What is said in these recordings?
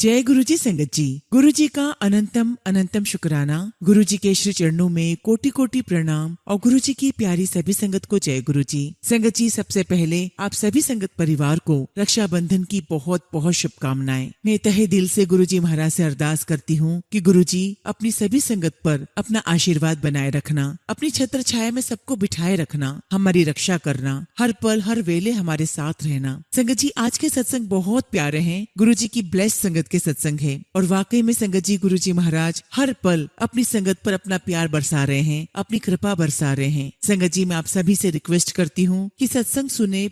जय गुरु जी संगत जी। गुरु जी का अनंतम अनंतम शुक्राना। गुरु जी के श्री चरणों में कोटि कोटि प्रणाम और गुरु जी की प्यारी सभी संगत को जय गुरु जी। संगत जी, सबसे पहले आप सभी संगत परिवार को रक्षाबंधन की बहुत बहुत शुभकामनाएं। मैं तहे दिल से गुरु जी महाराज से अरदास करती हूँ कि गुरु जी अपनी सभी संगत पर अपना आशीर्वाद बनाए रखना, अपनी छत्र छाया में सबको बिठाए रखना, हमारी रक्षा करना, हर पल हर वेले हमारे साथ रहना। संगत जी, आज के सत्संग बहुत प्यारे हैं। गुरु जी की ब्लेस्ड संगत के सत्संग है और वाकई में संगत जी गुरु जी महाराज हर पल अपनी संगत पर अपना प्यार बरसा रहे हैं, अपनी कृपा बरसा रहे हैं। संगत जी, मैं आप सभी से रिक्वेस्ट करती हूँ कि सत्संग सुने,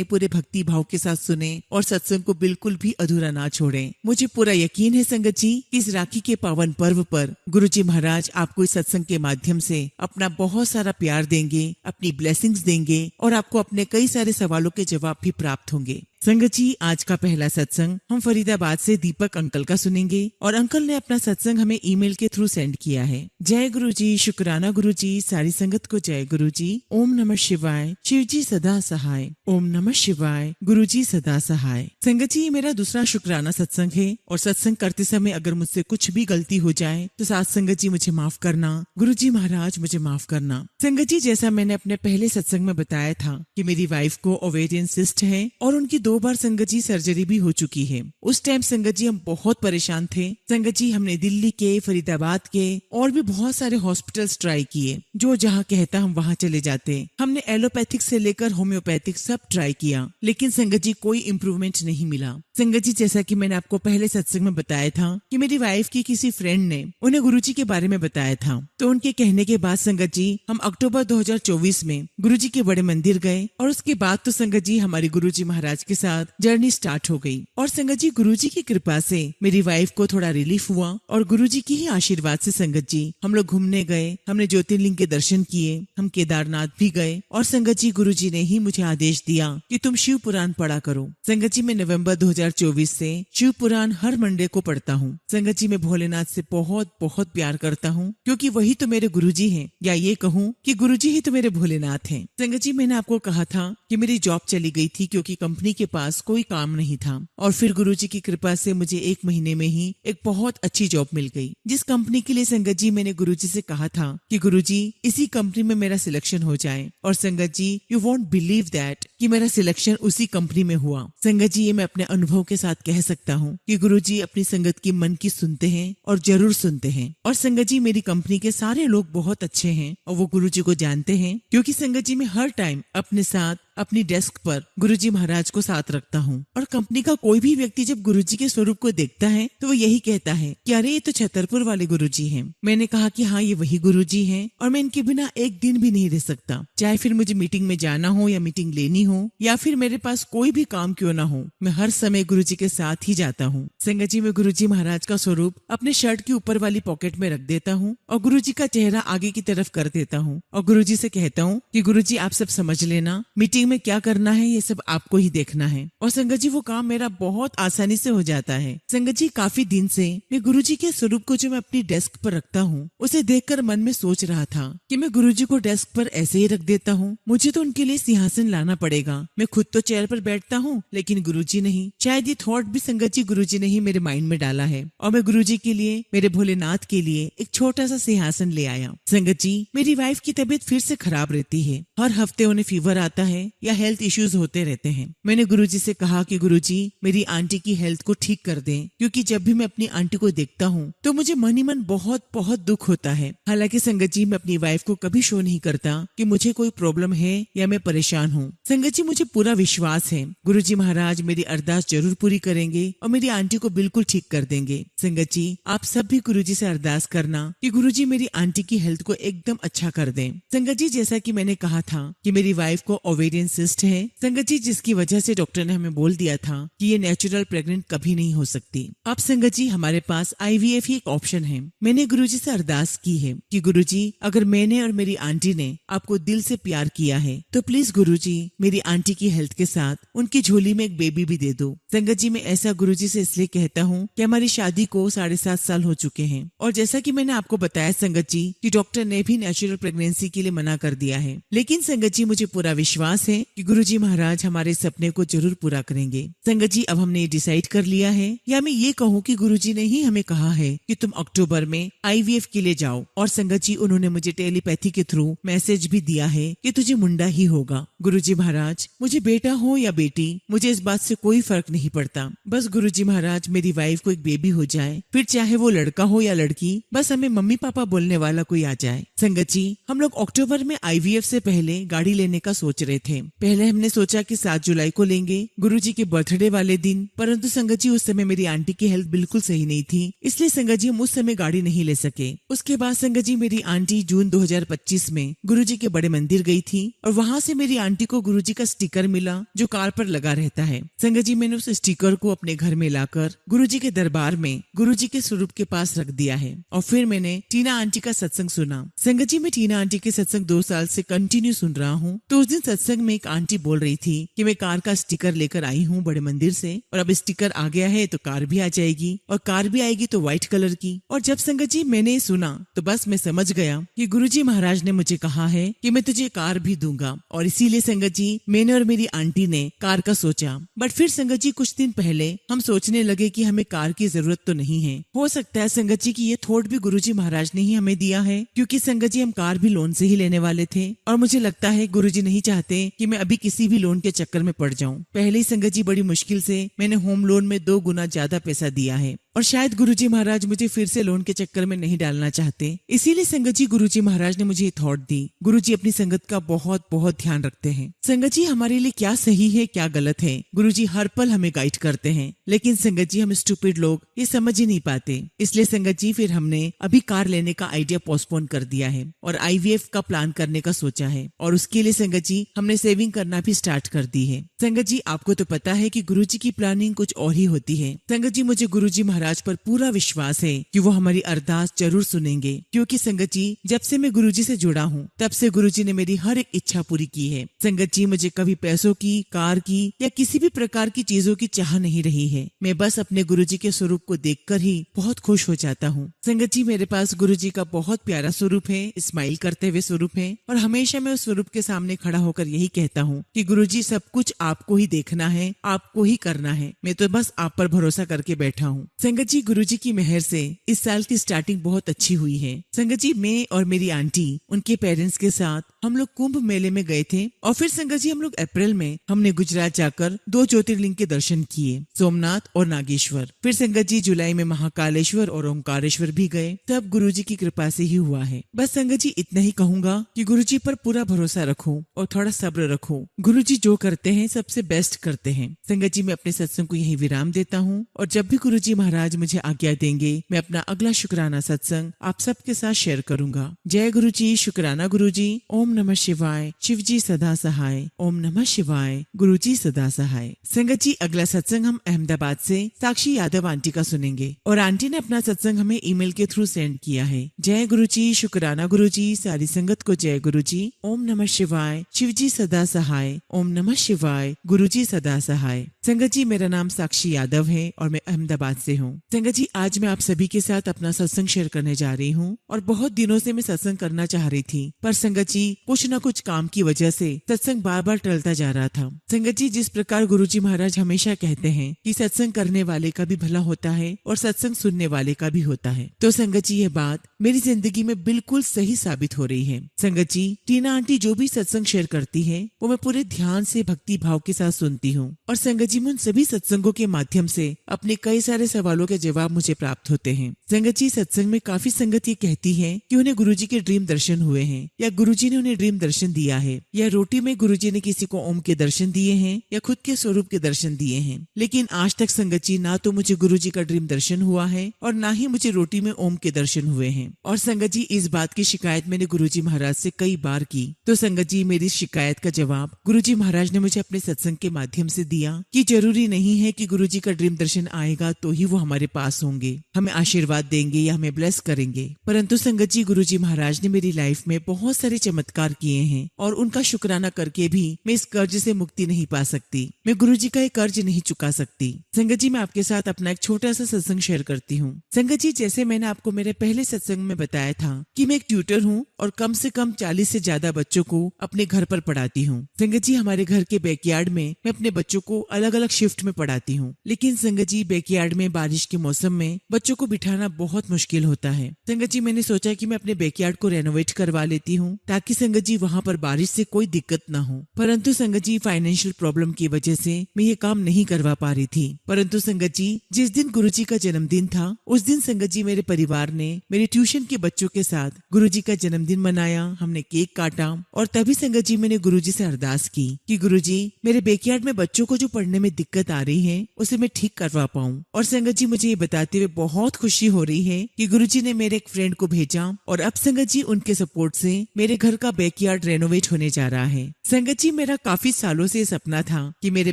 पूरे भक्ति भाव के साथ सुने और सत्संग को बिल्कुल भी अधूरा ना छोड़ें। मुझे पूरा यकीन है संगत जी कि इस राखी के पावन पर्व पर गुरु जी महाराज आपको इस सत्संग के माध्यम से अपना बहुत सारा प्यार देंगे, अपनी ब्लेसिंग्स देंगे और आपको अपने कई सारे सवालों के जवाब भी प्राप्त होंगे। संगत जी, आज का पहला सत्संग हम फरीदाबाद से दीपक अंकल का सुनेंगे और अंकल ने अपना सत्संग हमें ईमेल के थ्रू सेंड किया है। जय गुरु जी, शुक्राना गुरु जी, सारी संगत को जय गुरु जी। ओम नमः शिवाय, शिव जी सदा सहाय। ओम नमः शिवाय, गुरु जी सदा सहाय। संगत जी, ये मेरा दूसरा शुक्राना सत्संग है और सत्संग करते समय अगर मुझसे कुछ भी गलती हो जाए तो साथ संगत जी मुझे माफ करना, गुरु जी महाराज मुझे माफ करना। संगत जी, जैसा मैंने अपने पहले सत्संग में बताया था कि मेरी वाइफ को ओवेरियन सिस्ट है और उनकी 2 बार संगत जी सर्जरी भी हो चुकी है। उस टाइम संगत जी हम बहुत परेशान थे। संगत जी, हमने दिल्ली के, फरीदाबाद के और भी बहुत सारे हॉस्पिटल्स ट्राई किए। जो जहाँ कहता हम वहाँ चले जाते। हमने एलोपैथिक से लेकर होम्योपैथिक सब ट्राई किया, लेकिन संगत जी कोई इम्प्रूवमेंट नहीं मिला। संगत जी, जैसा कि मैंने आपको पहले सत्संग में बताया था कि मेरी वाइफ की किसी फ्रेंड ने उन्हें गुरु जी के बारे में बताया था, तो उनके कहने के बाद संगत जी हम अक्टूबर 2024 में गुरु जी के बड़े मंदिर गए और उसके बाद तो संगत जी हमारे गुरु जी महाराज के साथ जर्नी स्टार्ट हो गई। और संगत जी, गुरु जी की कृपा से मेरी वाइफ को थोड़ा रिलीफ हुआ और गुरु जी की ही आशीर्वाद से संगत जी हम लोग घूमने गए, हमने ज्योतिर्लिंग के दर्शन किए, हम केदारनाथ भी गए और संगत जी गुरु जी ने ही मुझे आदेश दिया कि तुम शिव पुराण पढ़ा करो। संगत जी, मैं नवंबर 2024 से शिव पुराण हर मंडे को पढ़ता हूँ। संगत जी, मैं भोलेनाथ से बहुत बहुत प्यार करता हूँ क्योंकि वही तो मेरे गुरु जी हैं, या ये कहूँ कि गुरु जी ही तो मेरे भोलेनाथ हैं। संगत जी, मैंने आपको कहा था कि मेरी जॉब चली गई थी क्योंकि कंपनी के पास कोई काम नहीं था और फिर गुरु जी की कृपा से मुझे 1 महीने में ही एक बहुत अच्छी जॉब मिल गई, जिस कंपनी के लिए संगत जी मैंने गुरु जी से कहा था कि गुरु जी इसी कंपनी में मेरा सिलेक्शन हो जाए। और संगत जी, यू वोंट बिलीव दैट कि मेरा सिलेक्शन उसी कंपनी में हुआ। संगत जी, ये मैं अपने अनुभव के साथ कह सकता हूँ कि गुरु जी अपनी संगत की मन की सुनते हैं और जरूर सुनते हैं। और संगत जी, मेरी कंपनी के सारे लोग बहुत अच्छे हैं और वो गुरु जी को जानते हैं क्योंकि संगत जी मैं हर टाइम अपने साथ अपनी डेस्क पर गुरुजी महाराज को साथ रखता हूँ और कंपनी का कोई भी व्यक्ति जब गुरुजी के स्वरूप को देखता है तो वो यही कहता है कि अरे ये तो छतरपुर वाले गुरुजी हैं। मैंने कहा कि हाँ, ये वही गुरुजी हैं और मैं इनके बिना एक दिन भी नहीं रह सकता, चाहे फिर मुझे मीटिंग में जाना हो या मीटिंग लेनी हो या फिर मेरे पास कोई भी काम क्यों ना हो, मैं हर समय गुरुजी के साथ ही जाता हूँ। संगत जी, मैं गुरुजी महाराज का स्वरूप अपने शर्ट की ऊपर वाली पॉकेट में रख देता हूँ और गुरुजी का चेहरा आगे की तरफ कर देता हूँ और गुरुजी से कहता हूँ कि गुरुजी आप सब समझ लेना, मीटिंग में क्या करना है ये सब आपको ही देखना है। और संगत जी, वो काम मेरा बहुत आसानी से हो जाता है। संगत जी, काफी दिन से मैं गुरुजी के स्वरूप को जो मैं अपनी डेस्क पर रखता हूँ उसे देखकर मन में सोच रहा था कि मैं गुरुजी को डेस्क पर ऐसे ही रख देता हूँ, मुझे तो उनके लिए सिंहासन लाना पड़ेगा। मैं खुद तो चेयर पर बैठता हूँ लेकिन गुरुजी नहीं। शायद ये थॉट भी संगत जी गुरुजी ने ही मेरे माइंड में डाला है और मैं गुरुजी के लिए, मेरे भोलेनाथ के लिए एक छोटा सा सिंहासन ले आया। संगत जी, मेरी वाइफ की तबीयत फिर से खराब रहती है, हर हफ्ते उन्हें फीवर आता है या हेल्थ इश्यूज होते रहते हैं। मैंने गुरुजी से कहा कि गुरुजी मेरी आंटी की हेल्थ को ठीक कर दें क्योंकि जब भी मैं अपनी आंटी को देखता हूँ तो मुझे मन ही मन बहुत बहुत दुख होता है। हालांकि संगत जी, मैं अपनी वाइफ को कभी शो नहीं करता कि मुझे कोई प्रॉब्लम है या मैं परेशान हूँ। संगत जी, मुझे पूरा विश्वास है गुरुजी महाराज मेरी अरदास जरूर पूरी करेंगे और मेरी आंटी को बिल्कुल ठीक कर देंगे। संगत जी, आप सब भी गुरुजी से अरदास करना कि गुरुजी मेरी आंटी की हेल्थ को एकदम अच्छा कर दें। संगत जी, जैसा कि मैंने कहा था कि मेरी वाइफ को ओवेरियन सिस्ट है संगत जी, जिसकी वजह से डॉक्टर ने हमें बोल दिया था कि ये नेचुरल प्रेग्नेंट कभी नहीं हो सकती। अब संगत जी, हमारे पास IVF ही एक ऑप्शन है। मैंने गुरुजी से अरदास की है कि गुरुजी अगर मैंने और मेरी आंटी ने आपको दिल से प्यार किया है तो प्लीज गुरुजी मेरी आंटी की हेल्थ के साथ उनकी झोली में एक बेबी भी दे दो। संगत जी, मैं ऐसा गुरुजी से इसलिए कहता हूँ कि हमारी शादी को 7.5 साल हो चुके हैं और जैसा कि मैंने आपको बताया संगत जी कि डॉक्टर ने भी नेचुरल प्रेगनेंसी के लिए मना कर दिया है, लेकिन संगत जी मुझे पूरा विश्वास है है कि गुरुजी महाराज हमारे सपने को जरूर पूरा करेंगे। संगत जी, अब हमने डिसाइड कर लिया है, या मैं ये कहूँ कि गुरुजी ने ही हमें कहा है कि तुम अक्टूबर में IVF के लिए जाओ। और संगत जी, उन्होंने मुझे टेलीपैथी के थ्रू मैसेज भी दिया है कि तुझे मुंडा ही होगा। गुरुजी महाराज, मुझे बेटा हो या बेटी, मुझे इस बात से कोई फर्क नहीं पड़ता। बस गुरुजी महाराज, मेरी वाइफ को एक बेबी हो जाए, फिर चाहे वो लड़का हो या लड़की, बस हमें मम्मी पापा बोलने वाला कोई आ जाए। संगत जी, हम लोग अक्टूबर में IVF से पहले गाड़ी लेने का सोच रहे थे। पहले हमने सोचा कि 7 जुलाई को लेंगे, गुरुजी के बर्थडे वाले दिन, परंतु संगत जी उस समय मेरी आंटी की हेल्थ बिल्कुल सही नहीं थी, इसलिए संगत जी हम उस समय गाड़ी नहीं ले सके। उसके बाद संगत जी मेरी आंटी जून 2025 में गुरुजी के बड़े मंदिर गई थी और वहाँ से मेरी आंटी को गुरुजी का स्टिकर मिला जो कार पर लगा रहता है। संगत जी, मैंने उस स्टिकर को अपने घर में लाकर गुरुजी के दरबार में गुरुजी के स्वरूप के पास रख दिया है। और फिर मैंने टीना आंटी का सत्संग सुना। संगत जी, मैं टीना आंटी के सत्संग 2 साल से कंटिन्यू सुन रहा हूँ। तो उस दिन सत्संग में एक आंटी बोल रही थी कि मैं कार का स्टिकर लेकर आई हूँ बड़े मंदिर से, और अब स्टिकर आ गया है तो कार भी आ जाएगी, और कार भी आएगी तो व्हाइट कलर की। और जब संगत जी मैंने सुना तो बस मैं समझ गया कि गुरुजी महाराज ने मुझे कहा है कि मैं तुझे कार भी दूंगा। और इसीलिए संगत जी मैंने और मेरी आंटी ने कार का सोचा। बट फिर संगत जी कुछ दिन पहले हम सोचने लगे कि हमें कार की जरूरत तो नहीं है। हो सकता है संगत जी की ये थॉट भी गुरुजी महाराज ने ही हमें दिया है, क्योंकि संगत जी हम कार भी लोन से ही लेने वाले थे। और मुझे लगता है गुरुजी नहीं चाहते कि मैं अभी किसी भी लोन के चक्कर में पड़ जाऊं। पहले ही संगत जी बड़ी मुश्किल से मैंने होम लोन में 2 गुना ज्यादा पैसा दिया है, और शायद गुरुजी महाराज मुझे फिर से लोन के चक्कर में नहीं डालना चाहते। इसीलिए संगत जी गुरुजी महाराज ने मुझे ये थॉट दी। गुरुजी अपनी संगत का बहुत बहुत ध्यान रखते हैं। संगत जी, हमारे लिए क्या सही है क्या गलत है, गुरुजी हर पल हमें गाइड करते हैं। लेकिन संगत जी हम स्टूपिड लोग ये समझ ही नहीं पाते। इसलिए संगत जी फिर हमने अभी कार लेने का आइडिया पोस्टपोन कर दिया है और IVF का प्लान करने का सोचा है। और उसके लिए संगत जी हमने सेविंग करना भी स्टार्ट कर दी है। संगत जी, आपको तो पता है कि गुरुजी की प्लानिंग कुछ और ही होती है। संगत जी, मुझे गुरुजी महाराज पर पूरा विश्वास है कि वो हमारी अरदास जरूर सुनेंगे, क्योंकि संगत जी जब से मैं गुरुजी से जुड़ा हूँ तब से गुरुजी ने मेरी हर एक इच्छा पूरी की है। संगत जी, मुझे कभी पैसों की, कार की या किसी भी प्रकार की चीजों की चाह नहीं रही है। मैं बस अपने गुरुजी के स्वरूप को देखकर ही बहुत खुश हो जाता हूँ। संगत जी, मेरे पास गुरुजी का बहुत प्यारा स्वरूप है, स्माइल करते हुए स्वरूप है, और हमेशा मैं उस स्वरूप के सामने खड़ा होकर यही कहता हूँ कि गुरुजी सब कुछ आपको ही देखना है, आपको ही करना है, मैं तो बस आप पर भरोसा करके बैठा हूँ। संगत जी, गुरुजी की मेहर से इस साल की स्टार्टिंग बहुत अच्छी हुई है। संगत जी, मैं और मेरी आंटी उनके पेरेंट्स के साथ हम लोग कुंभ मेले में गए थे, और फिर संगत जी हम लोग अप्रैल में हमने गुजरात जाकर 2 ज्योतिर्लिंग के दर्शन किए, सोमनाथ और नागेश्वर। फिर संगत जी जुलाई में महाकालेश्वर और ओंकारेश्वर भी गए। सब गुरुजी की कृपा से ही हुआ है। बस संगत जी इतना ही कहूंगा कि गुरुजी पर पूरा भरोसा रखो और थोड़ा सब्र रखो। गुरुजी जो करते हैं सबसे बेस्ट करते हैं। संगत जी, मैं अपने सत्संग को यही विराम देता हूँ, और जब भी गुरुजी महाराज मुझे आज्ञा देंगे मैं अपना अगला शुक्राना सत्संग आप सबके साथ शेयर करूंगा। जय गुरुजी, शुक्राना गुरुजी। ओम नमः शिवाय। शिव जी सदा सहाय। ओम नमः शिवाय। गुरुजी सदा सहाय। संगत जी, अगला सत्संग हम अहमदाबाद से साक्षी यादव आंटी का सुनेंगे, और आंटी ने अपना सत्संग हमें ईमेल के थ्रू सेंड किया है। जय गुरुजी, शुक्राना गुरुजी। सारी संगत को जय गुरुजी। ओम नमः शिवाय। शिव जी सदा सहाय। ओम नमः शिवाय। गुरुजी सदा सहाय। संगत जी, मेरा नाम साक्षी यादव है और मैं अहमदाबाद से हूँ। संगत जी, आज मैं आप सभी के साथ अपना सत्संग शेयर करने जा रही हूँ, और बहुत दिनों से मैं सत्संग करना चाह रही थी, पर संगत जी कुछ न कुछ काम की वजह से सत्संग बार बार टलता जा रहा था। संगत जी, जिस प्रकार गुरुजी महाराज हमेशा कहते हैं कि सत्संग करने वाले का भी भला होता है और सत्संग सुनने वाले का भी होता है, तो संगत जी ये बात मेरी जिंदगी में बिल्कुल सही साबित हो रही है। संगत जी, टीना आंटी जो भी सत्संग शेयर करती है वो मैं पूरे ध्यान से भक्ति भाव के साथ सुनती हूँ, और संगत जी उन सभी सत्संगों के माध्यम से अपने कई सारे सवालों के जवाब मुझे प्राप्त होते हैं। संगत जी, सत्संग में काफी संगत ये कहती है कि उन्हें गुरुजी के ड्रीम दर्शन हुए हैं, या गुरुजी ने उन्हें ड्रीम दर्शन दिया है, या रोटी में गुरुजी ने किसी को ओम के दर्शन दिए हैं, या खुद के स्वरूप के दर्शन दिए हैं। लेकिन आज तक संगत जी ना तो मुझे गुरुजी का ड्रीम दर्शन हुआ है और ना ही मुझे रोटी में ओम के दर्शन हुए हैं। और संगत जी, इस बात की शिकायत मैंने गुरुजी महाराज से कई बार की, तो संगत जी मेरी शिकायत का जवाब गुरुजी महाराज ने मुझे अपने सत्संग के माध्यम से दिया कि जरूरी नहीं है कि गुरुजी का ड्रीम दर्शन आएगा तो ही वो हमारे पास होंगे। हमें आशीर्वाद आशीर्वाद देंगे या हमें ब्लेस करेंगे। परंतु संगत जी, गुरुजी महाराज ने मेरी लाइफ में बहुत सारे चमत्कार किए हैं और उनका शुक्राना करके भी मैं इस कर्ज से मुक्ति नहीं पा सकती। मैं गुरुजी का ये कर्ज नहीं चुका सकती। संगत जी, मैं आपके साथ अपना एक छोटा सा सत्संग शेयर करती हूँ। संगत जी, जैसे मैंने आपको मेरे पहले सत्संग में बताया था कि मैं एक ट्यूटर हूँ और कम से कम 40 से ज्यादा बच्चों को अपने घर पर पढ़ाती हूँ। संगत जी, हमारे घर के बैकयार्ड में मैं अपने बच्चों को अलग अलग शिफ्ट में पढ़ाती हूँ। लेकिन संगत जी, बैकयार्ड में बारिश के मौसम में बच्चों को बिठाना बहुत मुश्किल होता है। संगत जी, मैंने सोचा कि मैं अपने बैकयार्ड को रेनोवेट करवा लेती हूँ ताकि संगत जी वहाँ पर बारिश से कोई दिक्कत ना हो। परंतु संगत जी, फाइनेंशियल प्रॉब्लम की वजह से मैं ये काम नहीं करवा पा रही थी। परंतु संगत जी, जिस दिन गुरुजी का जन्मदिन था उस दिन संगत जी मेरे परिवार ने मेरे ट्यूशन के बच्चों के साथ गुरुजी का जन्मदिन मनाया। हमने केक काटा और तभी संगत जी मैंने गुरुजी से अरदास की कि गुरुजी, मेरे बैकयार्ड में बच्चों को जो पढ़ने में दिक्कत आ रही है उसे मैं ठीक करवा पाऊँ। और संगत जी, मुझे ये बताते हुए बहुत खुशी हो रही है कि गुरुजी ने मेरे एक फ्रेंड को भेजा और अब संगत जी उनके सपोर्ट से मेरे घर का बैकयार्ड रेनोवेट होने जा रहा है। संगत जी, मेरा काफी सालों से सपना था कि मेरे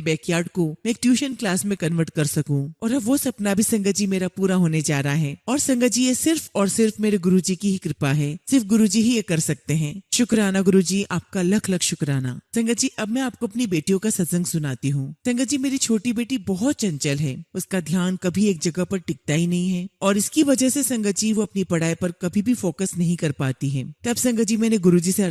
बैकयार्ड को मैं एक ट्यूशन क्लास में कन्वर्ट कर सकूं और अब वो सपना भी संगत जी मेरा पूरा होने जा रहा है। और संगत जी, ये सिर्फ और सिर्फ मेरे गुरुजी की ही कृपा है। सिर्फ गुरुजी ही ये कर सकते हैं। शुक्राना गुरुजी, आपका लख लख शुक्राना। संगत जी, अब मैं आपको अपनी बेटियों का सत्संग सुनाती हूँ। संगत जी, मेरी छोटी बेटी बहुत चंचल है। उसका ध्यान कभी एक जगह पर टिकता ही नहीं है और इसकी वजह से संगत जी वो अपनी पढ़ाई पर कभी भी फोकस नहीं कर पाती है। तब संगत जी मैंने गुरुजी से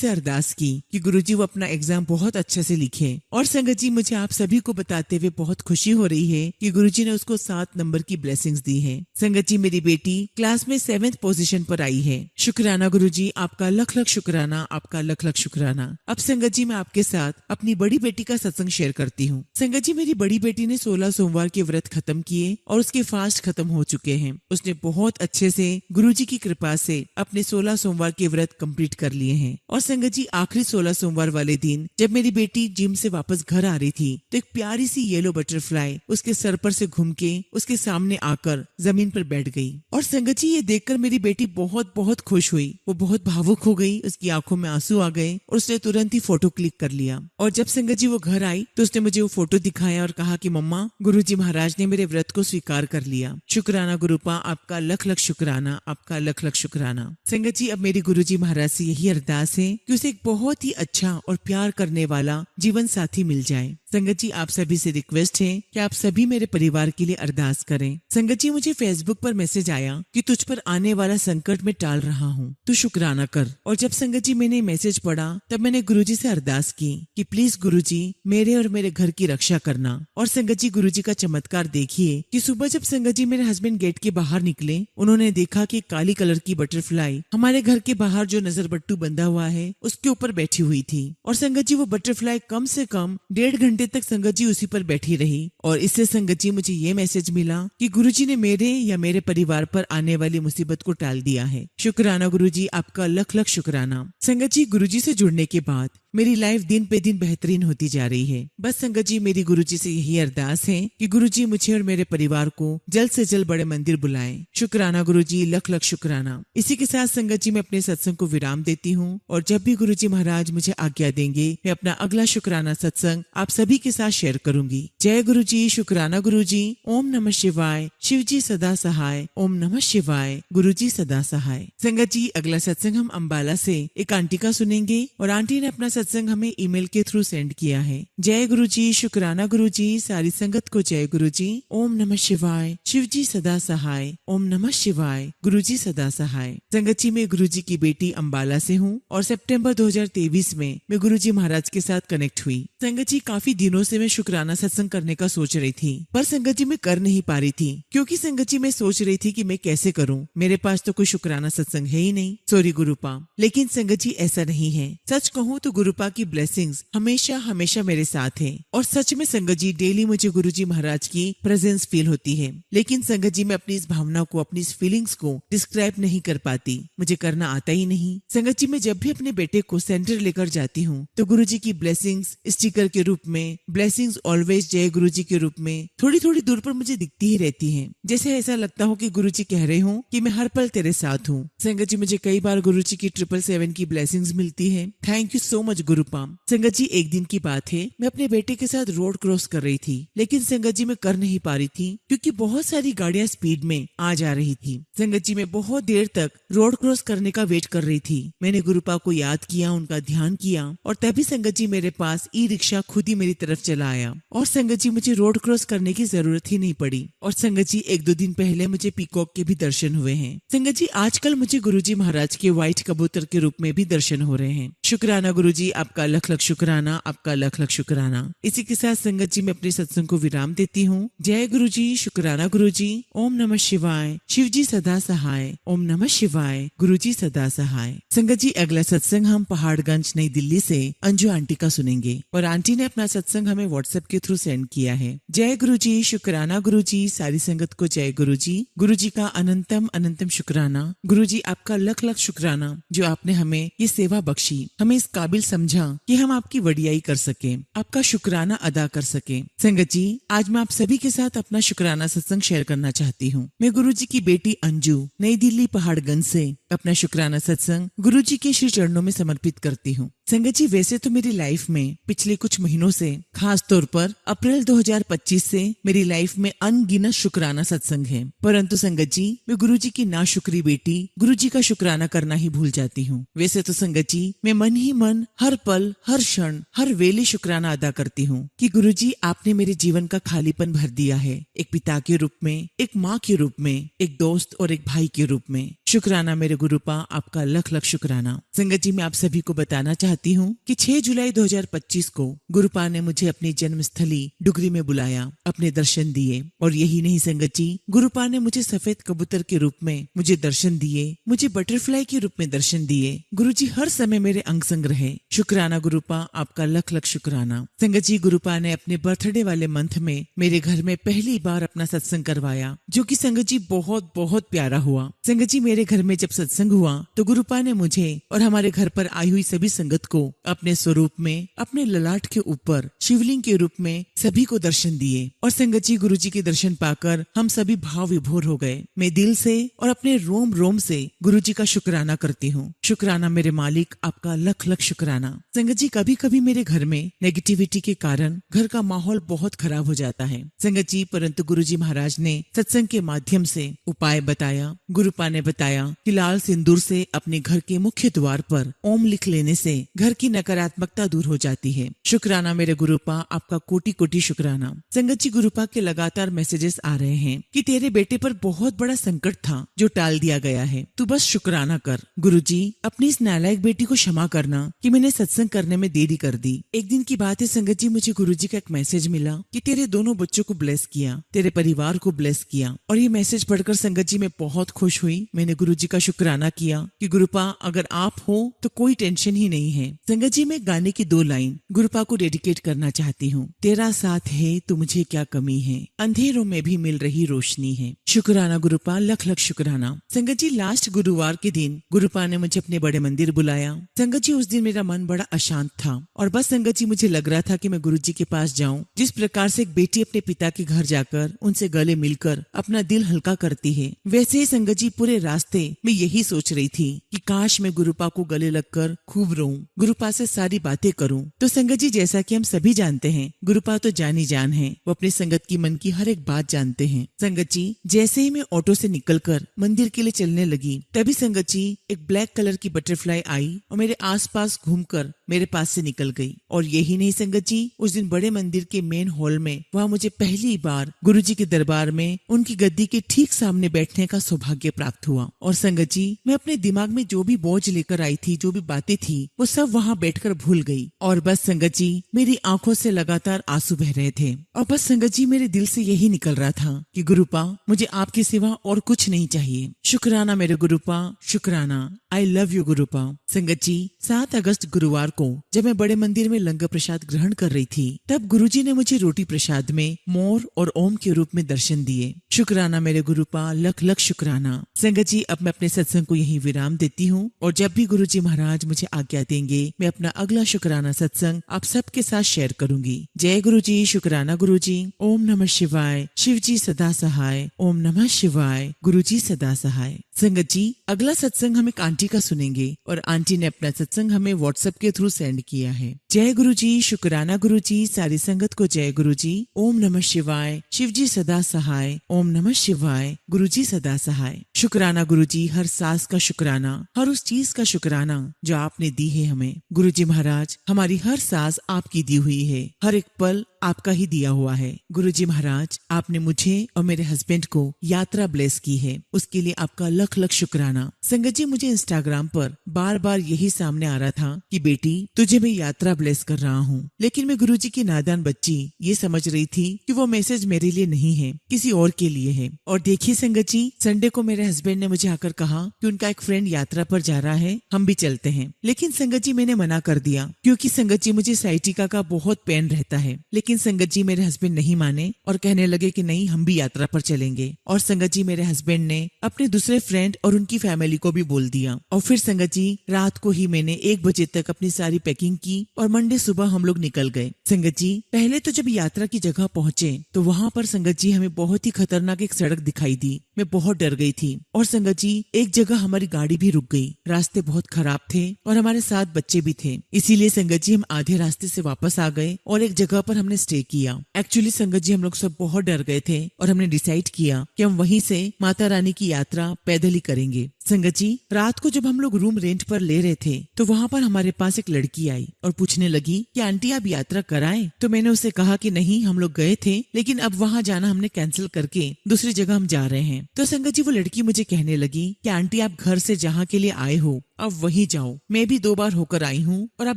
अरदास की कि गुरुजी वो अपना एग्जाम बहुत अच्छे से लिखे। और संगत जी, मुझे आप सभी को बताते हुए बहुत खुशी हो रही है कि गुरुजी ने उसको 7 नंबर की ब्लेसिंग्स दी है। संगत जी, मेरी बेटी क्लास में 7th पोजीशन पर आई है। शुक्राना गुरुजी, आपका लख लख शुक्राना, आपका लख लख शुक्राना। अब संगत जी, मैं आपके साथ अपनी बड़ी बेटी का सत्संग शेयर करती हूँ। संगत जी, मेरी बड़ी बेटी ने 16 सोमवार के व्रत खत्म किए और उसके फास्ट खत्म हो चुके हैं। उसने बहुत अच्छे से गुरुजी की कृपा से अपने 16 सोमवार के व्रत कंप्लीट कर लिए हैं। और संगत जी, आखिरी 16 सोमवार वाले दिन जब मेरी बेटी जिम से वापस घर आ रही थी तो एक प्यारी सी येलो बटरफ्लाई उसके सर पर से घूम के उसके सामने आकर जमीन पर बैठ गई। और संगत जी, ये देखकर मेरी बेटी बहुत बहुत खुश हुई। वो बहुत भावुक हो गई, उसकी आंखों में आंसू आ गए और उसने तुरंत ही फोटो क्लिक कर लिया। और जब संगत जी वो घर आई तो उसने मुझे वो फोटो दिखाया और कहा कि मम्मा, गुरुजी महाराज ने मेरे व्रत को स्वीकार कर लिया। शुक्राना गुरुपा, आपका लख लख शुक्राना, आपका लख लख शुक्राना। संगत जी, अब मेरी गुरुजी महाराज से यही अरदास है कि उसे एक बहुत ही अच्छा और प्यार करने वाला जीवन साथी मिल जाए। संगत जी, आप सभी से रिक्वेस्ट है कि आप सभी मेरे परिवार के लिए अरदास करें। संगत जी, मुझे फेसबुक पर मैसेज आया कि तुझ पर आने वाला संकट में टाल रहा हूँ, तू शुक्राना कर। और जब संगत जी मैंने मैसेज पढ़ा तब मैंने गुरुजी से अरदास की कि प्लीज गुरुजी, मेरे और मेरे घर की रक्षा करना। और संगत जी, गुरुजी का चमत्कार देखिए कि सुबह जब संगत जी मेरे हस्बैंड गेट के बाहर निकले, उन्होंने देखा कि काली कलर की बटरफ्लाई हमारे घर के बाहर जो नजर बट्टू बंधा हुआ है उसके ऊपर बैठी हुई थी। और संगत जी, वो बटरफ्लाई कम से कम 1.5 घंटे तक संगत जी उसी पर बैठी रही। और इससे संगत जी मुझे ये मैसेज मिला कि गुरुजी ने मेरे या मेरे परिवार पर आने वाली मुसीबत को टाल दिया है। शुक्राना गुरुजी, आपका लख लख शुक्राना। संगत जी, गुरुजी से जुड़ने के बाद मेरी लाइफ दिन पे दिन बेहतरीन होती जा रही है। बस संगत जी, मेरी गुरुजी से यही अरदास है कि गुरुजी मुझे और मेरे परिवार को जल्द से जल्द बड़े मंदिर बुलाएं। शुक्राना गुरुजी, लख लख शुक्राना। इसी के साथ संगत जी मैं अपने सत्संग को विराम देती हूँ और जब भी गुरुजी महाराज मुझे आज्ञा देंगे मैं अपना अगला शुक्राना सत्संग आप सभी के साथ शेयर करूंगी। जय गुरुजी, शुक्राना गुरुजी। ओम नमः शिवाय। शिवजी सदा सहाय। ओम नमः शिवाय। गुरुजी सदा सहाय। संगत जी, अगला सत्संग हम अम्बाला से एक आंटी का सुनेंगे और आंटी ने अपना सत्संग हमें ईमेल के थ्रू सेंड किया है। जय गुरुजी, शुक्राना गुरुजी। सारी संगत को जय गुरुजी। ओम नमः शिवाय। शिवजी सदा सहाय। ओम नमः शिवाय। गुरुजी सदा सहाय। संगत जी, मैं गुरुजी की बेटी अम्बाला से हूँ और सितंबर 2023 में मैं गुरुजी महाराज के साथ कनेक्ट हुई। संगत जी, काफी दिनों से मैं शुक्राना सत्संग करने का सोच रही थी पर संगत जी मैं कर नहीं पा रही थी क्योंकि संगत जी मैं सोच रही थी कि मैं कैसे करूं, मेरे पास तो कोई शुक्राना सत्संग है ही नहीं। सॉरी गुरुपा। लेकिन संगत जी ऐसा नहीं है। सच कहूँ तो गुरुपा की ब्लेसिंग्स हमेशा हमेशा मेरे साथ है और सच में संगत जी डेली मुझे गुरुजी महाराज की प्रेजेंस फील होती है। लेकिन संगत जी मैं अपनी इस भावना को, अपनी इस फीलिंग्स को डिस्क्राइब नहीं कर पाती, मुझे करना आता ही नहीं। संगत जी, मैं जब भी अपने बेटे को सेंटर लेकर जाती हूँ तो गुरुजी की ब्लेसिंग्स स्टिकर के रूप में, ब्लेसिंग्स ऑलवेज जय गुरुजी के रूप में थोड़ी थोड़ी दूर पर मुझे दिखती ही रहती हैं। जैसे ऐसा लगता हो कि गुरुजी कह रहे हो कि मैं हर पल तेरे साथ हूँ। संगत जी, मुझे कई बार गुरुजी की 777 की ब्लेसिंग्स मिलती है। Thank you so much much गुरुपा। संगत जी, एक दिन की बात है, मैं अपने बेटे के साथ रोड क्रॉस कर रही थी, लेकिन संगत जी मैं कर नहीं पा रही थी क्योंकि बहुत सारी गाड़ियां स्पीड में आ जा रही थी। संगत जी मैं बहुत देर तक रोड क्रॉस करने का वेट कर रही थी। मैंने गुरुपा को याद किया, उनका ध्यान किया और तभी संगत जी मेरे पास ई रिक्शा खुद ही मेरी तरफ चला आया और संगत जी मुझे रोड क्रॉस करने की जरूरत ही नहीं पड़ी। और संगत जी, 1-2 दिन पहले मुझे पीकॉक के भी दर्शन हुए हैं। संगत जी, आजकल मुझे गुरुजी महाराज के व्हाइट कबूतर के रूप में भी दर्शन हो रहे हैं। शुक्राना गुरुजी, आपका लख लख शुक्राना, आपका लख लख शुक्राना। इसी के साथ संगत जी मैं अपने सत्संग को विराम देती हूँ। जय गुरुजी, शुक्राना गुरुजी, ओम नमः शिवाय, शिव जी सदा सहाय, ओम नमः शिवाय, गुरुजी सदा सहाय। संगत जी, अगला सत्संग हम पहाड़गंज नई दिल्ली से अंजू आंटी का सुनेंगे और आंटी ने अपना सत्संग हमें व्हाट्सएप के थ्रू सेंड किया है। जय गुरुजी, शुक्राना गुरुजी, सारी संगत को जय गुरुजी। गुरुजी का अनंतम अनंतम शुक्राना। गुरुजी, आपका लख लख शुक्राना जो आपने हमें ये सेवा बख्शी, हमें इस काबिल समझा कि हम आपकी वडियाई कर सके, आपका शुक्राना अदा कर सके। संगत जी, आज मैं आप सभी के साथ अपना शुक्राना सत्संग शेयर करना चाहती हूँ। मैं गुरुजी की बेटी अंजू नई दिल्ली पहाड़गंज से अपना शुक्राना सत्संग गुरुजी के श्री चरणों में समर्पित करती हूँ। संगत जी, वैसे तो मेरी लाइफ में पिछले कुछ महीनों से, खास तौर पर अप्रैल 2025 से मेरी लाइफ में अनगिनत शुक्राना सत्संग है, परंतु संगत जी मैं गुरुजी की नाशुक्री बेटी गुरुजी का शुक्राना करना ही भूल जाती हूँ। वैसे तो संगत जी मैं मन ही मन हर पल, हर क्षण, हर वेले शुक्राना अदा करती हूँ कि गुरुजी आपने मेरे जीवन का खालीपन भर दिया है, एक पिता के रूप में, एक माँ के रूप में, एक दोस्त और एक भाई के रूप में। शुक्राना मेरे गुरुपा, आपका लख लख शुक्राना। संगत जी मैं आप सभी को बताना चाहती हूँ कि 6 जुलाई 2025 को गुरुपा ने मुझे अपनी जन्मस्थली डुगरी में बुलाया, अपने दर्शन दिए और यही नहीं संगत जी, गुरुपा ने मुझे सफेद कबूतर के रूप में मुझे दर्शन दिए, मुझे बटरफ्लाई के रूप में दर्शन दिए। गुरुजी हर समय मेरे अंग संग रहे। शुक्राना गुरुपा, आपका लख लख शुक्राना। संगत जी, गुरुपा ने अपने बर्थडे वाले मंथ में मेरे घर में पहली बार अपना सत्संग करवाया, जो कि संगत जी बहुत बहुत प्यारा हुआ। संगत जी मेरे घर में जब सत्संग हुआ तो गुरुपा ने मुझे और हमारे घर पर आई हुई सभी संगत को अपने स्वरूप में, अपने ललाट के ऊपर शिवलिंग के रूप में सभी को दर्शन दिए और संगत जी गुरुजी के दर्शन पाकर हम सभी भाव विभोर हो गए। मैं दिल से और अपने रोम रोम से गुरुजी का शुक्राना करती हूँ। शुक्राना मेरे मालिक, आपका लख लख शुक्राना। संगत जी कभी कभी मेरे घर में नेगेटिविटी के कारण घर का माहौल बहुत खराब हो जाता है संगत जी, परंतु गुरुजी महाराज ने सत्संग के माध्यम से उपाय बताया। गुरुपा ने बताया कि लाल सिंदूर से अपने घर के मुख्य द्वार पर ओम लिख लेने से घर की नकारात्मकता दूर हो जाती है। शुक्राना मेरे गुरुपा, आपका कोटि कोटि शुक्राना। संगत जी गुरुपा के लगातार मैसेजेस आ रहे हैं कि तेरे बेटे पर बहुत बड़ा संकट था जो टाल दिया गया है, तू बस शुक्राना कर। गुरुजी अपनी इस नालायक बेटी को क्षमा करना कि मैंने सत्संग करने में देरी कर दी। एक दिन की बात है संगत जी, मुझे गुरुजी का एक मैसेज मिला कि तेरे दोनों बच्चों को ब्लेस किया, तेरे परिवार को ब्लेस किया और ये मैसेज पढ़कर संगत जी मैं बहुत खुश हुई। मैंने गुरुजी का शुक्राना किया कि गुरुपा अगर आप हो तो कोई टेंशन ही नहीं है। संगत जी मैं गाने की 2 लाइन गुरुपा को डेडिकेट करना चाहती हूँ। तेरा साथ है तो मुझे क्या कमी है, अंधेरों में भी मिल रही रोशनी है। शुक्राना गुरुपा, लख लख शुक्राना। संगत जी लास्ट गुरुवार के दिन गुरुपा ने मुझे अपने बड़े मंदिर बुलाया। संगत जी उस दिन मेरा मन बड़ा अशांत था और बस संगत जी मुझे लग रहा था कि मैं गुरुजी के पास जाऊं। जिस प्रकार से एक बेटी अपने पिता के घर जाकर उनसे गले मिलकर अपना दिल हल्का करती है, वैसे ही संगत जी पूरे रास्ते मैं यही सोच रही थी कि काश मैं गुरुपा को गले लगकर खूब रोऊं, गुरुपा से सारी बातें करूं। तो संगत जी जैसा कि हम सभी जानते हैं, गुरुपा तो जानी जान है, वो अपने संगत की मन की हर एक बात जानते हैं। संगत जी जैसे ही मैं ऑटो से निकलकर मंदिर के लिए चलने लगी, तभी संगत जी एक ब्लैक कलर की बटरफ्लाई आई और मेरे आसपास घूमकर मेरे पास से निकल गई। और यही नहीं संगत जी, उस दिन बड़े मंदिर के मेन हॉल में वहाँ मुझे पहली बार गुरुजी के दरबार में उनकी गद्दी के ठीक सामने बैठने का सौभाग्य प्राप्त हुआ। और संगत जी मैं अपने दिमाग में जो भी बोझ लेकर आई थी, जो भी बातें थी, वो सब वहाँ बैठकर भूल गई और बस संगत जी मेरी आंखों से लगातार आंसू बह रहे थे और बस संगत जी मेरे दिल से यही निकल रहा था कि गुरुपा मुझे आपके सिवा और कुछ नहीं चाहिए। शुक्राना मेरे गुरुपा, शुक्राना। I love you गुरुपा। संगत जी 7 अगस्त गुरुवार को जब मैं बड़े मंदिर में लंगर प्रसाद ग्रहण कर रही थी, तब गुरुजी ने मुझे रोटी प्रसाद में मोर और ओम के रूप में दर्शन दिए। शुक्राना मेरे गुरुपा, लख लख शुक्राना। संगत जी अब मैं अपने सत्संग को यही विराम देती हूँ और जब भी गुरुजी महाराज मुझे आज्ञा देंगे, मैं अपना अगला शुक्राना सत्संग आप सबके साथ शेयर करूंगी। जय गुरुजी, शुक्राना गुरुजी। ओम नमः शिवाय, शिव जी सदा सहाय। ओम नमः शिवाय, गुरुजी सदा सहाय। संगत जी अगला सत्संग हम एक आंटी जी का सुनेंगे और आंटी ने अपना सत्संग हमें व्हाट्सएप के थ्रू सेंड किया है। जय गुरु जी, शुक्राना गुरु जी, सारी संगत को जय गुरु जी। ओम नमः शिवाय, शिव जी सदा सहाय। ओम नमः शिवाय, गुरु जी सदा सहाय। शुक्राना गुरु जी, हर सांस का शुक्राना, हर उस चीज का शुक्राना जो आपने दी है हमें। गुरु जी महाराज, हमारी हर सांस आपकी दी हुई है, हर एक पल आपका ही दिया हुआ है। गुरुजी महाराज, आपने मुझे और मेरे हस्बैंड को यात्रा ब्लेस की है, उसके लिए आपका लख लख शुक्राना। संगत जी, मुझे इंस्टाग्राम पर बार बार यही सामने आ रहा था कि बेटी तुझे मैं यात्रा ब्लेस कर रहा हूँ, लेकिन मैं गुरुजी की नादान बच्ची ये समझ रही थी कि वो मैसेज मेरे लिए नहीं है, किसी और के लिए है। और देखिए संगत जी, संडे को मेरे हस्बैंड ने मुझे आकर कहा कि उनका एक फ्रेंड यात्रा पर जा रहा है, हम भी चलते हैं। लेकिन संगत जी मैंने मना कर दिया, क्योंकि संगत जी मुझे साइटिका का बहुत पेन रहता है। लेकिन संगत जी मेरे हस्बैंड नहीं माने और कहने लगे कि नहीं, हम भी यात्रा पर चलेंगे। और संगत जी मेरे हस्बैंड ने अपने दूसरे फ्रेंड और उनकी फैमिली को भी बोल दिया। और फिर संगत जी रात को ही मैंने 1 बजे तक अपनी सारी पैकिंग की और मंडे सुबह हम लोग निकल गए। संगत जी पहले तो जब यात्रा की जगह पहुंचे तो वहाँ पर संगत जी हमें बहुत ही खतरनाक एक सड़क दिखाई दी। मैं बहुत डर गई थी। और संगत जी एक जगह हमारी गाड़ी भी रुक गई, रास्ते बहुत खराब थे और हमारे साथ बच्चे भी थे। इसीलिए संगत जी हम आधे रास्ते से वापस आ गए और एक जगह पर हमने स्टे किया। एक्चुअली संगत जी हम लोग सब बहुत डर गए थे और हमने डिसाइड किया कि हम वहीं से माता रानी की यात्रा पैदल ही करेंगे। संगत जी रात को जब हम लोग रूम रेंट पर ले रहे थे तो वहाँ पर हमारे पास एक लड़की आई और पूछने लगी कि आंटी आप यात्रा कराएं। तो मैंने उसे कहा कि नहीं, हम लोग गए थे लेकिन अब वहाँ जाना हमने कैंसिल करके दूसरी जगह हम जा रहे हैं। तो संगत जी वो लड़की मुझे कहने लगी कि आंटी आप घर से जहाँ के लिए आए हो अब वहीं जाओ, मैं भी 2 बार होकर आई हूँ और आप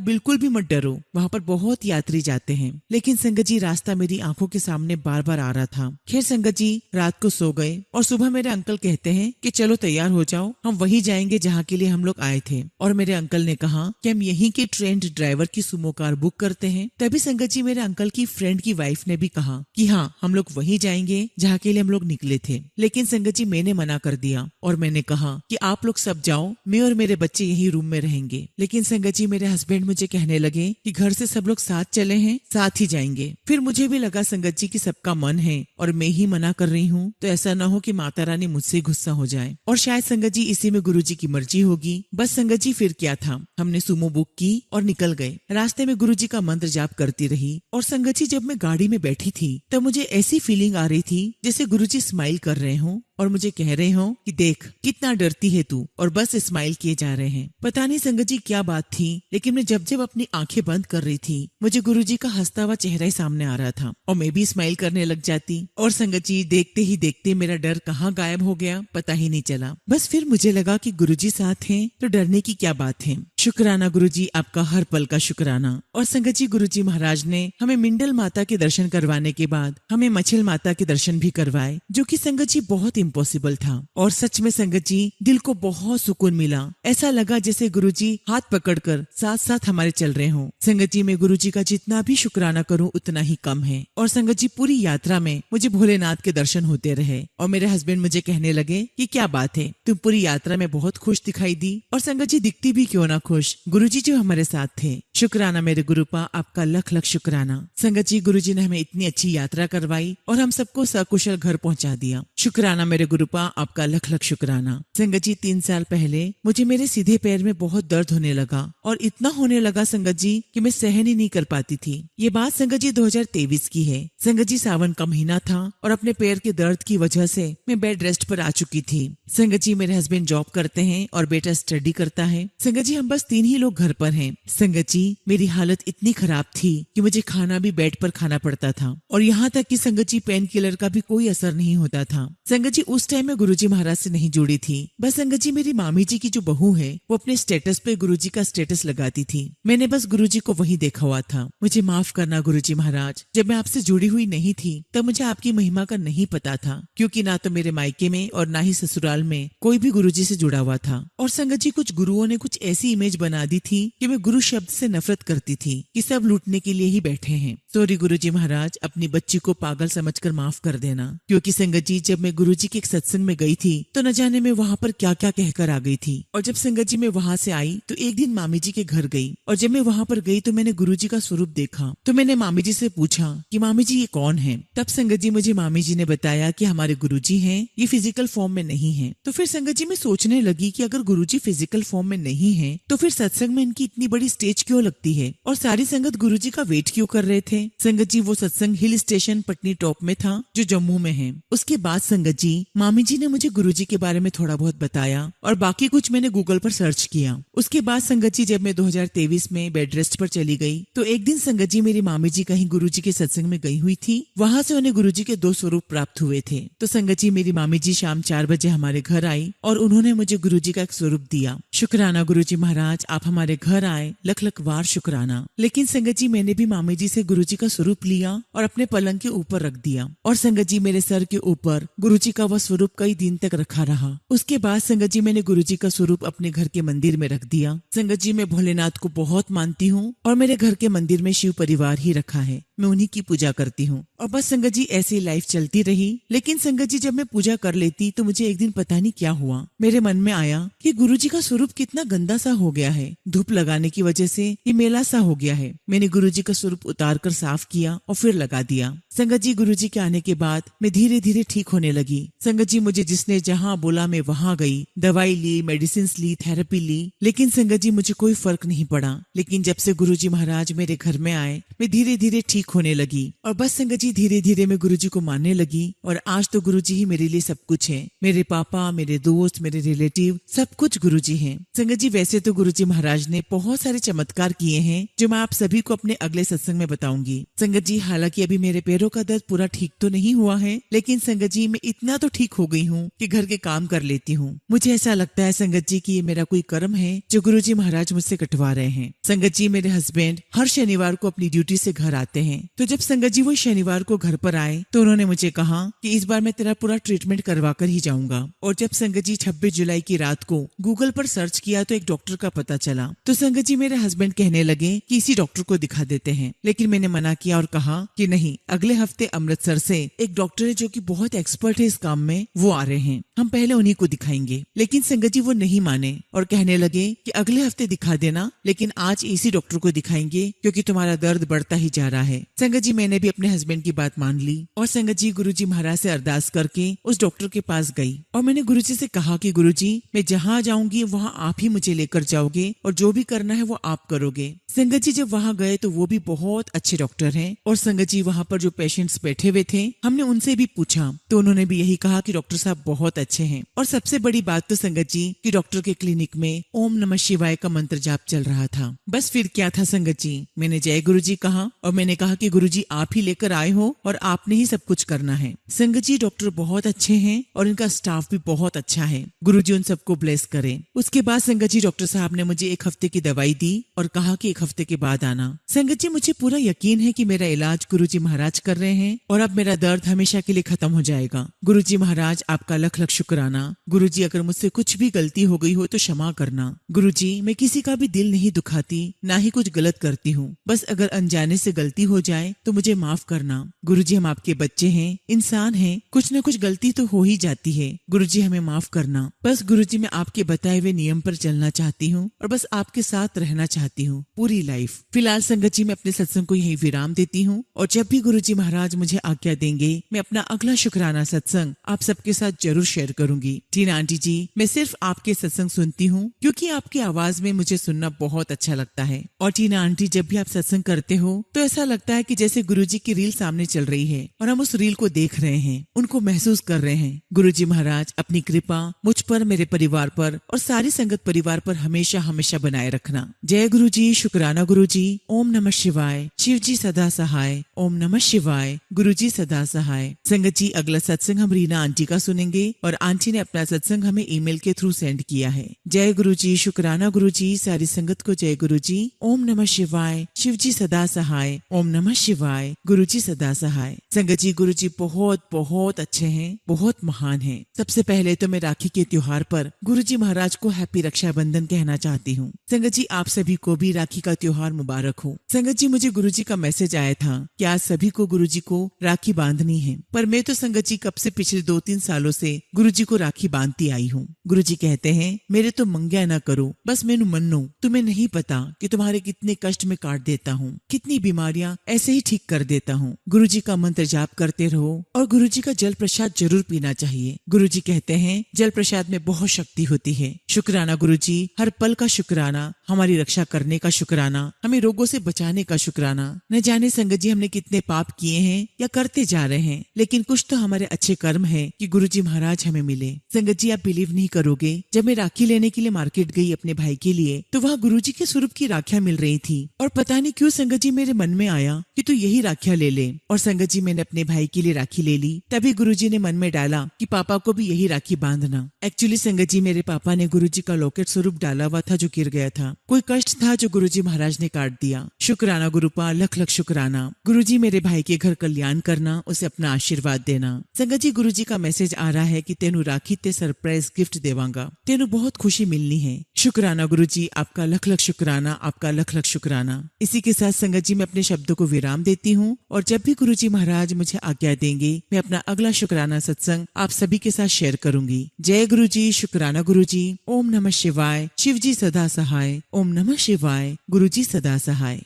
बिल्कुल भी मत डरो, वहाँ पर बहुत यात्री जाते हैं। लेकिन संगत जी रास्ता मेरी आंखों के सामने बार बार आ रहा था। खैर संगत जी रात को सो गए और सुबह मेरे अंकल कहते हैं कि चलो तैयार हो जाओ, हम वहीं जाएंगे जहाँ के लिए हम लोग आए थे। और मेरे अंकल ने कहा कि हम यहीं के ट्रेंड ड्राइवर की सुमो कार बुक करते हैं। तभी संगत जी मेरे अंकल की फ्रेंड की वाइफ ने भी कहा कि हाँ हम लोग वहीं जाएंगे जहाँ के लिए हम लोग निकले थे। लेकिन संगत जी मैंने मना कर दिया और मैंने कहा कि आप लोग सब जाओ, मैं और मेरे बच्चे यही रूम में रहेंगे। लेकिन संगत जी मेरे हस्बैंड मुझे कहने लगे कि घर से सब लोग साथ चले हैं, साथ ही जाएंगे। फिर मुझे भी लगा संगत जी की सबका मन है और मैं ही मना कर रही हूँ तो ऐसा ना हो कि माता रानी मुझसे गुस्सा हो जाए। और शायद संगत जी इसी में गुरुजी की मर्जी होगी। बस संगत जी फिर क्या था, हमने सुमो बुक की और निकल गए। रास्ते में गुरुजी का मंत्र जाप करती रही। और संगत जी जब मैं गाड़ी में बैठी थी तब मुझे ऐसी फीलिंग आ रही थी जैसे गुरुजी स्माइल कर रहे हो और मुझे कह रहे हो कि देख कितना डरती है तू, और बस स्माइल किए जा रहे हैं। पता नहीं संगत जी क्या बात थी, लेकिन मैं जब जब अपनी आंखें बंद कर रही थी मुझे गुरुजी का हंसता हुआ चेहरा ही सामने आ रहा था और मैं भी स्माइल करने लग जाती। और संगत जी देखते ही देखते मेरा डर कहाँ गायब हो गया पता ही नहीं चला। बस फिर मुझे लगा कि गुरुजी साथ हैं तो डरने की क्या बात है। शुक्राना गुरुजी, आपका हर पल का शुक्राना। और संगत जी गुरुजी महाराज ने हमें मिंडल माता के दर्शन करवाने के बाद हमें मछल माता के दर्शन भी करवाए, जो कि संगत जी बहुत इम्पॉसिबल था। और सच में संगत जी दिल को बहुत सुकून मिला। ऐसा लगा जैसे गुरुजी हाथ पकड़कर साथ साथ हमारे चल रहे हों। संगत जी मैं गुरुजी का जितना भी शुक्राना करूं उतना ही कम है। और संगत जी पूरी यात्रा में मुझे भोलेनाथ के दर्शन होते रहे। और मेरे हस्बैंड मुझे कहने लगे कि क्या बात है, तुम पूरी यात्रा में बहुत खुश दिखाई दी। और संगत जी दिखती भी क्यों ना खुश, गुरुजी जो हमारे साथ थे। शुक्राना मेरे गुरुपा, आपका लख लख शुक्राना। संगत जी गुरुजी ने हमें इतनी अच्छी यात्रा करवाई और हम सबको सकुशल घर पहुंचा दिया। शुक्राना मेरे गुरुपा, आपका लख लख शुक्राना। संगत जी 3 साल पहले मुझे मेरे सीधे पैर में बहुत दर्द होने लगा और इतना होने लगा संगत जी कि मैं सहन ही नहीं कर पाती थी। ये बात संगत जी 2023 की है। संगत जी सावन का महीना था और अपने पैर के दर्द की वजह से मैं बेड रेस्ट पर आ चुकी थी। संगत जी मेरे हस्बैंड जॉब करते हैं और बेटा स्टडी करता है। संगत जी हम बस 3 ही लोग घर पर हैं। संगत जी मेरी हालत इतनी खराब थी कि मुझे खाना भी बेड पर खाना पड़ता था और यहाँ तक कि संगत जी पेन किलर का भी कोई असर नहीं होता था। संगत जी उस टाइम में गुरुजी महाराज से नहीं जुड़ी थी। बस संगत जी मेरी मामी जी की जो बहू है वो अपने स्टेटस पे गुरुजी का स्टेटस लगाती थी। मैंने बस गुरुजी को वही देखा हुआ था। मुझे माफ करना गुरुजी महाराज, जब मैं आपसे जुड़ी हुई नहीं थी तब मुझे आपकी महिमा का नहीं पता था, क्योंकि ना तो मेरे मायके में और ना ही ससुराल में कोई भी गुरुजी से जुड़ा हुआ था। और संगत जी कुछ गुरुओं ने कुछ ऐसी इमेज इमेज बना दी थी कि मैं गुरु शब्द से नफरत करती थी, कि सब लूटने के लिए ही बैठे हैं। सॉरी गुरुजी महाराज, अपनी बच्ची को पागल समझकर माफ कर देना। क्योंकि संगत जी, जब मैं गुरुजी के एक सत्संग में गई थी तो न जाने मैं वहाँ पर क्या क्या कहकर आ गई थी। और जब संगत जी मैं वहाँ से आई तो एक दिन मामी जी के घर गई, और जब मैं वहाँ पर गई तो मैंने गुरुजी का स्वरूप देखा। तो मैंने मामी जी से पूछा कि मामी जी ये कौन है। तब संगत जी मुझे मामी जी ने बताया कि हमारे गुरुजी हैं, ये फिजिकल फॉर्म में नहीं है। तो फिर संगत जी मैं सोचने लगी कि अगर गुरुजी फिजिकल फॉर्म में नहीं है तो फिर सत्संग में इनकी इतनी बड़ी स्टेज क्यों लगती है, और सारी संगत गुरुजी का वेट क्यों कर रहे थे। संगत जी वो सत्संग हिल स्टेशन पटनी टॉप में था, जो जम्मू में है। उसके बाद संगत जी, मामी जी ने मुझे गुरुजी के बारे में थोड़ा बहुत बताया, और बाकी कुछ मैंने गूगल पर सर्च किया। उसके बाद संगत जी, जब मैं 2023 में बेड रेस्ट पर चली गई तो एक दिन संगत जी मेरी मामी जी कहीं गुरुजी के सत्संग में गई हुई थी। वहां से उन्हें गुरुजी के 2 स्वरूप प्राप्त हुए थे। तो संगत जी, मेरी मामी जी शाम 4 बजे हमारे घर आई और उन्होंने मुझे गुरुजी का एक स्वरूप दिया। शुक्राना गुरुजी महाराज, आप हमारे घर आए, लख लख वार शुक्राना। लेकिन संगत जी, मैंने भी मामी जी से गुरुजी का स्वरूप लिया और अपने पलंग के ऊपर रख दिया, और संगत जी मेरे सर के ऊपर गुरुजी का वह स्वरूप कई दिन तक रखा रहा। उसके बाद संगत जी, मैंने गुरुजी का स्वरूप अपने घर के मंदिर में रख दिया। संगत जी, मैं भोलेनाथ को बहुत मानती हूँ और मेरे घर के मंदिर में शिव परिवार ही रखा है, मैं उन्हीं की पूजा करती हूँ। और बस संगत जी, ऐसे ही लाइफ चलती रही। लेकिन संगत जी, जब मैं पूजा कर लेती तो मुझे एक दिन पता नहीं क्या हुआ, मेरे मन में आया कि गुरुजी का स्वरूप कितना गंदा सा हो गया है, धूप लगाने की वजह से ये मेला सा हो गया है। मैंने गुरुजी का स्वरूप उतार कर साफ किया और फिर लगा दिया। संगत जी, गुरुजी के आने के बाद मैं धीरे धीरे ठीक होने लगी। संगत जी, मुझे जिसने जहाँ बोला मैं वहाँ गई, दवाई ली, मेडिसिन ली, थेरेपी ली, लेकिन संगत जी मुझे कोई फर्क नहीं पड़ा। लेकिन जब से गुरुजी महाराज मेरे घर में आए, मैं धीरे धीरे ठीक होने लगी। और बस संगत जी, धीरे धीरे मैं गुरुजी को मानने लगी, और आज तो गुरुजी ही मेरे लिए सब कुछ है। मेरे पापा, मेरे दोस्त, मेरे रिलेटिव, सब कुछ गुरुजी हैं। संगत जी, वैसे तो गुरुजी महाराज ने बहुत सारे चमत्कार किए हैं जो मैं आप सभी को अपने अगले सत्संग में बताऊंगी। संगत जी, हालांकि अभी मेरे पैरों का दर्द पूरा ठीक तो नहीं हुआ है, लेकिन संगत जी मैं इतना तो ठीक हो गई हूँ कि घर के काम कर लेती हूँ। मुझे ऐसा लगता है संगत जी कि ये मेरा कोई कर्म है जो गुरुजी महाराज मुझसे कटवा रहे हैं। संगत जी, मेरे हस्बैंड हर शनिवार को अपनी ड्यूटी से घर आते हैं। तो जब संगत जी वो शनिवार को घर पर आए तो उन्होंने मुझे कहा कि इस बार मैं तेरा पूरा ट्रीटमेंट करवा कर ही जाऊंगा। और जब संगत जी 26 जुलाई की रात को गूगल पर सर्च किया तो एक डॉक्टर का पता चला। तो संगत जी, मेरे हस्बैंड कहने लगे कि इसी डॉक्टर को दिखा देते हैं। लेकिन मैंने मना किया और कहा कि नहीं, अगले हफ्ते अमृतसर से एक डॉक्टर है जो कि बहुत एक्सपर्ट है इस काम में, वो आ रहे हैं, हम पहले उन्हीं को दिखाएंगे। लेकिन संगत जी वो नहीं माने और कहने लगे कि अगले हफ्ते दिखा देना, लेकिन आज इसी डॉक्टर को दिखाएंगे क्योंकि तुम्हारा दर्द बढ़ता ही जा रहा है। संगत जी, मैंने भी अपने हस्बैंड की बात मान ली और संगत जी गुरुजी महाराज से अरदास करके उस डॉक्टर के पास गई। और मैंने गुरुजी से कहा कि गुरुजी, मैं जहाँ जाऊंगी वहाँ आप ही मुझे लेकर जाओगे और जो भी करना है वो आप करोगे। संगत जी, जब वहाँ गए तो वो भी बहुत अच्छे डॉक्टर हैं। और संगत जी, वहाँ पर जो पेशेंट्स बैठे हुए थे, हमने उनसे भी पूछा तो उन्होंने भी यही कहा कि डॉक्टर साहब बहुत अच्छे हैं। और सबसे बड़ी बात तो संगत जी कि डॉक्टर के क्लिनिक में ओम नमः शिवाय का मंत्र जाप चल रहा था। बस फिर क्या था संगत जी, मैंने जय गुरुजी कहा और मैंने कहा कि गुरुजी आप ही लेकर आए हो और आपने ही सब कुछ करना है। संगत जी, डॉक्टर बहुत अच्छे हैं और इनका स्टाफ भी बहुत अच्छा है, गुरुजी उन सबको ब्लेस करें। उसके बाद संगत जी, डॉक्टर साहब ने मुझे 1 हफ्ते की दवाई दी और कहा कि 1 हफ्ते के बाद आना। संगत जी, मुझे पूरा यकीन है कि मेरा इलाज गुरुजी महाराज कर रहे हैं और अब मेरा दर्द हमेशा के लिए खत्म हो जाएगा। गुरुजी महाराज, आपका लख लख शुक्राना। गुरुजी, अगर मुझसे कुछ भी गलती हो गई हो तो क्षमा करना। गुरुजी, मैं किसी का भी दिल नहीं दुखाती, ना ही कुछ गलत करती हूँ, बस अगर अनजाने से गलती हो जाए तो मुझे माफ करना। गुरुजी, हम आपके बच्चे हैं, इंसान हैं, कुछ न कुछ गलती तो हो ही जाती है। गुरुजी, हमें माफ करना। बस गुरुजी, मैं आपके बताए हुए नियम पर चलना चाहती हूँ और बस आपके साथ रहना चाहती हूँ पूरी लाइफ। फिलहाल संगत जी, मैं अपने सत्संग को यही विराम देती हूँ और जब भी गुरुजी महाराज मुझे आज्ञा देंगे मैं अपना अगला शुक्राना सत्संग आप सबके साथ जरूर शेयर करूंगी। टीना आंटी जी, मैं सिर्फ आपके सत्संग सुनती हूँ क्योंकि आपकी आवाज में मुझे सुनना बहुत अच्छा लगता है। और टीना आंटी, जब भी आप सत्संग करते हो तो ऐसा लगता है कि जैसे गुरुजी की रील सामने चल रही है और हम उस रील को देख रहे हैं, उनको महसूस कर रहे हैं। गुरुजी महाराज अपनी कृपा मुझ पर, मेरे परिवार पर और सारी संगत परिवार पर हमेशा हमेशा बनाए रखना। जय गुरुजी, शुक्राना। शुक्राना गुरुजी। ओम नमः शिवाय। शिव जी सदा सहाय। ओम नमः शिवाय। गुरुजी सदा सहाय। संगत जी, अगला सत्संग हम रीना आंटी का सुनेंगे और आंटी ने अपना सत्संग हमें ईमेल के थ्रू सेंड किया है। जय गुरुजी। शुक्राना गुरुजी। सारी संगत को जय गुरुजी। ओम नमः शिवाय। शिव जी सदा सहाय। ओम नमः शिवाय। गुरुजी सदा सहाय। संगत जी, गुरुजी बहुत बहुत अच्छे हैं, बहुत महान हैं। सबसे पहले तो मैं राखी के त्योहार पर गुरुजी महाराज को हैप्पी रक्षाबंधन कहना चाहती हूँ। संगत जी, आप सभी को भी राखी का त्योहार मुबारक हो। संगत जी, मुझे गुरुजी का मैसेज आया था कि आज सभी को गुरुजी को राखी बांधनी है, पर मैं तो संगत जी कब से पिछले 2-3 सालों से गुरुजी को राखी बांधती आई हूँ। गुरुजी कहते हैं, मेरे तो मंग्या ना करो, बस मैनू मन्नो। तुम्हें नहीं पता कि तुम्हारे कितने कष्ट में काट देता हूँ, कितनी बीमारियां ऐसे ही ठीक कर देता हूँ। गुरुजी का मंत्र जाप करते रहो और गुरुजी का जल प्रसाद जरूर पीना चाहिए। गुरुजी कहते हैं, जल प्रसाद में बहुत शक्ति होती है। शुक्राना गुरुजी, हर पल का शुक्राना, हमारी रक्षा करने का शुक्राना, हमें रोगों से बचाने का शुक्राना। न जाने संगत जी हमने कितने पाप किए हैं या करते जा रहे हैं, लेकिन कुछ तो हमारे अच्छे कर्म है कि गुरुजी महाराज हमें मिले। संगत जी, आप बिलीव नहीं करोगे, जब मैं राखी लेने के लिए मार्केट गई अपने भाई के लिए, तो वहाँ गुरुजी के स्वरूप की राखियां मिल रही थी और पता नहीं क्यों संगत जी मेरे मन में आया कि तू यही राखियां ले ले। और संगत जी, मैंने अपने भाई के लिए राखी ले ली। तभी गुरुजी ने मन में डाला कि पापा को भी यही राखी बांधना। एक्चुअली संगत जी, मेरे पापा ने गुरुजी का लॉकेट स्वरूप डाला हुआ था जो गिर गया था। कोई कष्ट था जो गुरुजी महाराज ने काट दिया। शुक्राना गुरुपा, लख लख शुक्राना। गुरुजी मेरे भाई के घर कल्याण करना, उसे अपना आशीर्वाद देना। संगत जी, गुरुजी का मैसेज आ रहा है कि तेनू राखी ते सरप्राइज गिफ्ट देवांगा, तेनू बहुत खुशी मिलनी है। शुक्राना गुरुजी, आपका लख लख शुक्राना, आपका लख लख शुक्राना। इसी के साथ संगत जी मैं अपने शब्दों को विराम देती हूँ और जब भी गुरुजी महाराज मुझे आज्ञा देंगे, मैं अपना अगला शुक्राना सत्संग आप सभी के साथ शेयर करूंगी। जय गुरुजी। शुक्राना गुरुजी। ओम नमः शिवाय। शिव जी सदा सहाय। ओम नमः शिवाय। गुरुजी सदा सहाय।